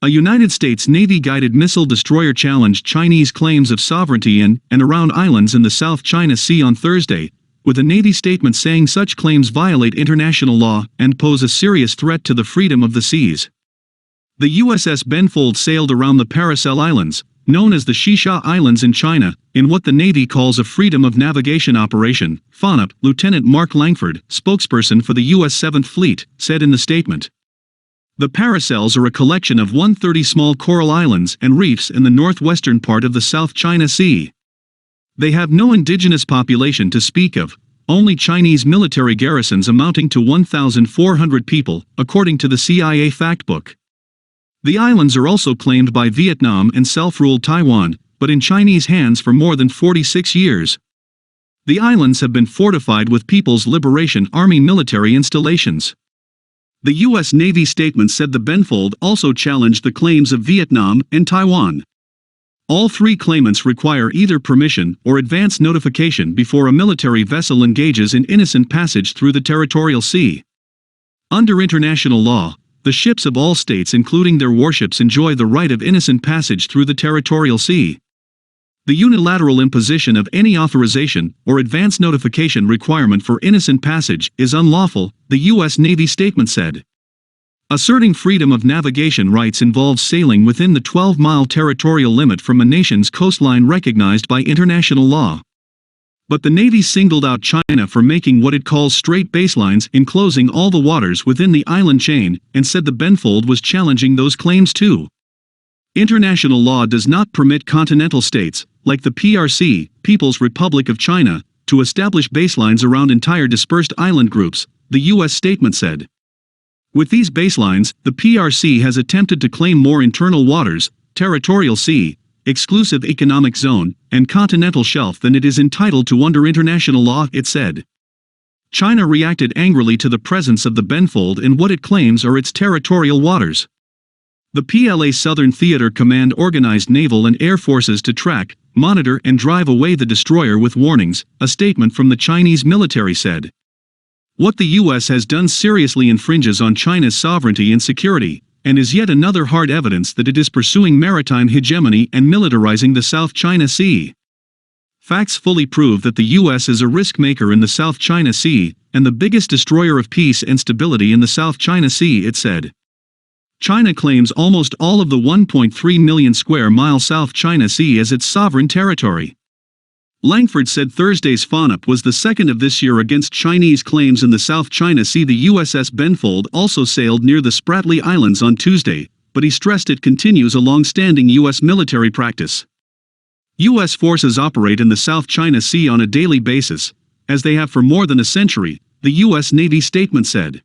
A United States Navy guided missile destroyer challenged Chinese claims of sovereignty in and around islands in the South China Sea on Thursday, with a Navy statement saying such claims violate international law and pose a serious threat to the freedom of the seas. The USS Benfold sailed around the Paracel Islands, known as the Shisha Islands in China, in what the Navy calls a Freedom of Navigation operation. FONUP, Lieutenant Mark Langford, spokesperson for the U.S. 7th Fleet, said in the statement. The Paracels are a collection of 130 small coral islands and reefs in the northwestern part of the South China Sea. They have no indigenous population to speak of, only Chinese military garrisons amounting to 1,400 people, according to the CIA factbook. The islands are also claimed by Vietnam and self-ruled Taiwan, but in Chinese hands for more than 46 years. The islands have been fortified with People's Liberation Army military installations. The U.S. Navy statement said the Benfold also challenged the claims of Vietnam and Taiwan. All three claimants require either permission or advance notification before a military vessel engages in innocent passage through the territorial sea. Under international law, the ships of all states including their warships enjoy the right of innocent passage through the territorial sea. The unilateral imposition of any authorization or advance notification requirement for innocent passage is unlawful, the U.S. Navy statement said. Asserting freedom of navigation rights involves sailing within the 12-mile territorial limit from a nation's coastline recognized by international law. But the Navy singled out China for making what it calls straight baselines enclosing all the waters within the island chain, and said the Benfold was challenging those claims too. International law does not permit continental states, like the PRC, People's Republic of China, to establish baselines around entire dispersed island groups, the U.S. statement said. With these baselines, the PRC has attempted to claim more internal waters, territorial sea, exclusive economic zone, and continental shelf than it is entitled to under international law, it said. China reacted angrily to the presence of the Benfold in what it claims are its territorial waters. The PLA Southern Theater Command organized naval and air forces to track, monitor and drive away the destroyer with warnings, a statement from the Chinese military said. What the U.S. has done seriously infringes on China's sovereignty and security, and is yet another hard evidence that it is pursuing maritime hegemony and militarizing the South China Sea. Facts fully prove that the U.S. is a risk maker in the South China Sea, and the biggest destroyer of peace and stability in the South China Sea, it said. China claims almost all of the 1.3 million square mile South China Sea as its sovereign territory. Langford said Thursday's FONUP was the second of this year against Chinese claims in the South China Sea. The USS Benfold also sailed near the Spratly Islands on Tuesday, but he stressed it continues a long-standing U.S. military practice. U.S. forces operate in the South China Sea on a daily basis, as they have for more than a century, the U.S. Navy statement said.